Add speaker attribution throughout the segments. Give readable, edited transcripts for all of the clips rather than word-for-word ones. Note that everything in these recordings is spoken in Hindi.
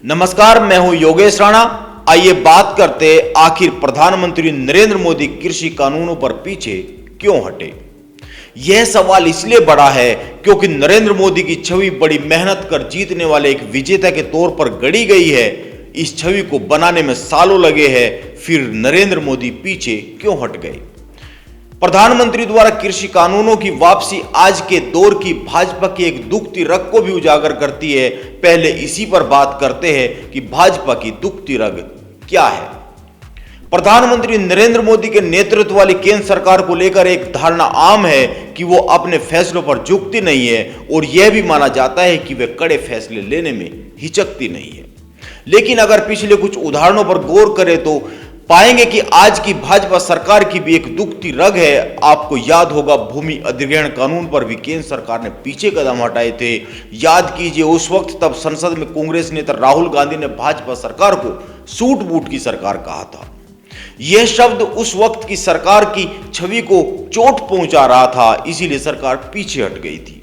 Speaker 1: नमस्कार, मैं हूं योगेश राणा। आइए बात करते आखिर प्रधानमंत्री नरेंद्र मोदी कृषि कानूनों पर पीछे क्यों हटे। यह सवाल इसलिए बड़ा है क्योंकि नरेंद्र मोदी की छवि बड़ी मेहनत कर जीतने वाले एक विजेता के तौर पर गढ़ी गई है। इस छवि को बनाने में सालों लगे हैं, फिर नरेंद्र मोदी पीछे क्यों हट गए। प्रधानमंत्री द्वारा कृषि कानूनों की वापसी आज के दौर की भाजपा की एक दुखती रग को भी उजागर करती है। पहले इसी पर बात करते हैं कि भाजपा की दुखती रग क्या है। प्रधानमंत्री नरेंद्र मोदी के नेतृत्व वाली केंद्र सरकार को लेकर एक धारणा आम है कि वो अपने फैसलों पर झुकती नहीं है और यह भी माना जाता है कि वे कड़े फैसले लेने में हिचकती नहीं है। लेकिन अगर पिछले कुछ उदाहरणों पर गौर करें तो पाएंगे कि आज की भाजपा सरकार की भी एक दुखती रग है। आपको याद होगा, भूमि अधिग्रहण कानून पर भी केंद्र सरकार ने पीछे कदम हटाए थे। याद कीजिए, उस वक्त तब संसद में कांग्रेस नेता राहुल गांधी ने भाजपा सरकार को सूट बूट की सरकार कहा था। यह शब्द उस वक्त की सरकार की छवि को चोट पहुंचा रहा था, इसीलिए सरकार पीछे हट गई थी।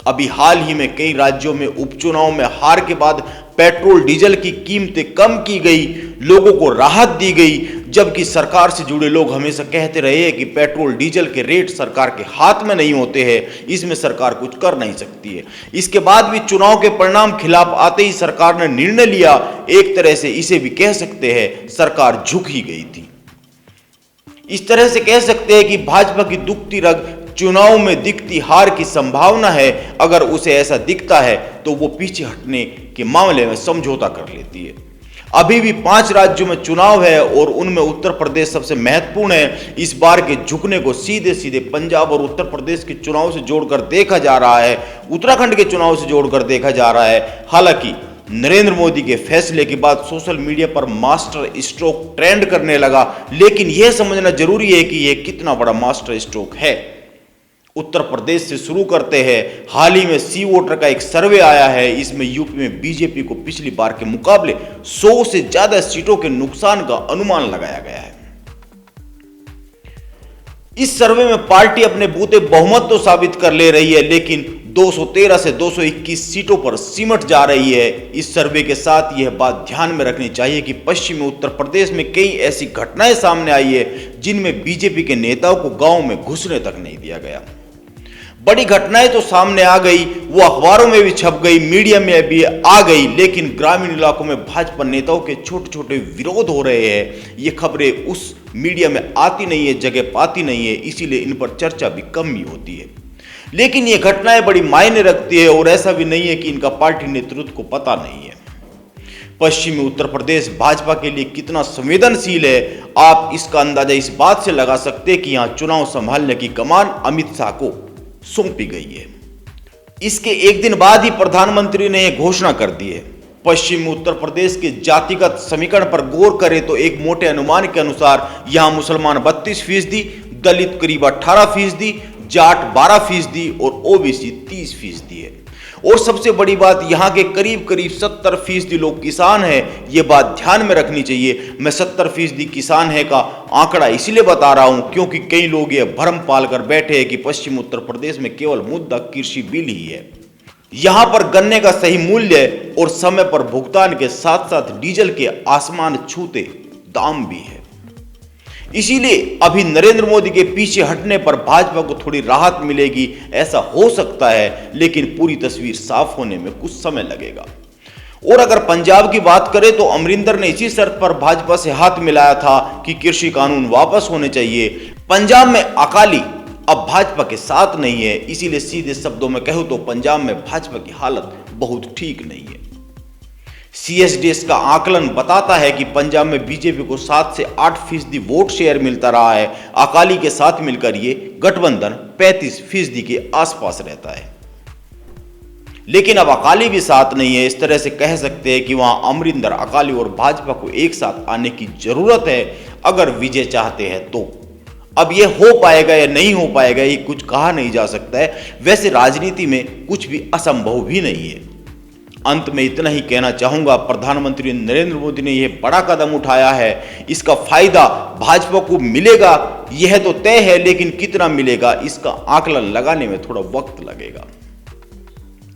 Speaker 1: अभी हाल ही में कई राज्यों में उपचुनाव में हार के बाद पेट्रोल डीजल की कीमतें कम की गई, लोगों को राहत दी गई, जबकि सरकार से जुड़े लोग हमेशा कहते रहे हैं कि पेट्रोल डीजल के रेट सरकार के हाथ में नहीं होते हैं, इसमें सरकार कुछ कर नहीं सकती है। इसके बाद भी चुनाव के परिणाम खिलाफ आते ही सरकार ने निर्णय लिया। एक तरह से इसे भी कह सकते हैं सरकार झुक ही गई थी। इस तरह से कह सकते हैं कि भाजपा की दुखती रग चुनाव में दिखती हार की संभावना है। अगर उसे ऐसा दिखता है तो वो पीछे हटने के मामले में समझौता कर लेती है। अभी भी 5 राज्यों में चुनाव है और उनमें उत्तर प्रदेश सबसे महत्वपूर्ण है। इस बार के झुकने को सीधे सीधे पंजाब और उत्तर प्रदेश के चुनाव से जोड़कर देखा जा रहा है, उत्तराखंड के चुनाव से जोड़कर देखा जा रहा है। हालांकि नरेंद्र मोदी के फैसले के बाद सोशल मीडिया पर मास्टर स्ट्रोक ट्रेंड करने लगा, लेकिन यह समझना जरूरी है कि यह कितना बड़ा मास्टर स्ट्रोक है। उत्तर प्रदेश से शुरू करते हैं। हाल ही में सी वोटर का एक सर्वे आया है। इसमें यूपी में बीजेपी को पिछली बार के मुकाबले 100 से ज्यादा सीटों के नुकसान का अनुमान लगाया गया है। इस सर्वे में पार्टी अपने बूते बहुमत तो साबित कर ले रही है, लेकिन 213 से 221 सीटों पर सिमट जा रही है। इस सर्वे के साथ यह बात ध्यान में रखनी चाहिए कि पश्चिमी उत्तर प्रदेश में कई ऐसी घटनाएं सामने आई है जिनमें बीजेपी के नेताओं को गांव में घुसने तक नहीं दिया गया। बड़ी घटनाएं तो सामने आ गई, वो अखबारों में भी छप गई, मीडिया में भी आ गई, लेकिन ग्रामीण इलाकों में भाजपा नेताओं के छोटे छोटे विरोध हो रहे हैं। ये खबरें उस मीडिया में आती नहीं है, जगह पाती नहीं है, इसीलिए इन पर चर्चा भी कम ही होती है। लेकिन ये घटनाएं बड़ी मायने रखती है और ऐसा भी नहीं है कि इनका पार्टी नेतृत्व को पता नहीं है। पश्चिमी उत्तर प्रदेश भाजपा के लिए कितना संवेदनशील है, आप इसका अंदाजा इस बात से लगा सकते हैं कि यहां चुनाव संभालने की कमान अमित शाह को सौंपी गई है। इसके एक दिन बाद ही प्रधानमंत्री ने यह घोषणा कर दी है। पश्चिम उत्तर प्रदेश के जातिगत समीकरण पर गौर करें तो एक मोटे अनुमान के अनुसार यहां मुसलमान 32%, दलित करीब 18%, जाट 12% और ओबीसी 30% है। और सबसे बड़ी बात, यहां के करीब करीब 70% लोग किसान हैं। यह बात ध्यान में रखनी चाहिए। मैं 70% किसान है का आंकड़ा इसलिए बता रहा हूं क्योंकि कई लोग यह भ्रम पाल कर बैठे हैं कि पश्चिम उत्तर प्रदेश में केवल मुद्दा कृषि बिल ही है। यहां पर गन्ने का सही मूल्य और समय पर भुगतान के साथ साथ डीजल के आसमान छूते दाम भी है। इसीलिए अभी नरेंद्र मोदी के पीछे हटने पर भाजपा को थोड़ी राहत मिलेगी, ऐसा हो सकता है, लेकिन पूरी तस्वीर साफ होने में कुछ समय लगेगा। और अगर पंजाब की बात करें तो अमरिंदर ने इसी शर्त पर भाजपा से हाथ मिलाया था कि कृषि कानून वापस होने चाहिए। पंजाब में अकाली अब भाजपा के साथ नहीं है, इसीलिए सीधे शब्दों में कहूं तो पंजाब में भाजपा की हालत बहुत ठीक नहीं है। सीएसडीएस का आकलन बताता है कि पंजाब में बीजेपी को 7 से 8% वोट शेयर मिलता रहा है। अकाली के साथ मिलकर ये गठबंधन 35% के आसपास रहता है। लेकिन अब अकाली भी साथ नहीं है। इस तरह से कह सकते हैं कि वहां अमरिंदर, अकाली और भाजपा को एक साथ आने की जरूरत है अगर विजय चाहते हैं तो। अब यह हो पाएगा या नहीं हो पाएगा ये कुछ कहा नहीं जा सकता है। वैसे राजनीति में कुछ भी असंभव भी नहीं है। अंत में इतना ही कहना चाहूंगा, प्रधानमंत्री नरेंद्र मोदी ने यह बड़ा कदम उठाया है, इसका फायदा भाजपा को मिलेगा यह तो तय है, लेकिन कितना मिलेगा इसका आकलन लगाने में थोड़ा वक्त लगेगा।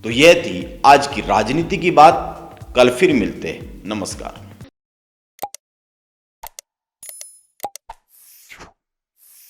Speaker 1: तो यह थी आज की राजनीति की बात। कल फिर मिलते हैं। नमस्कार।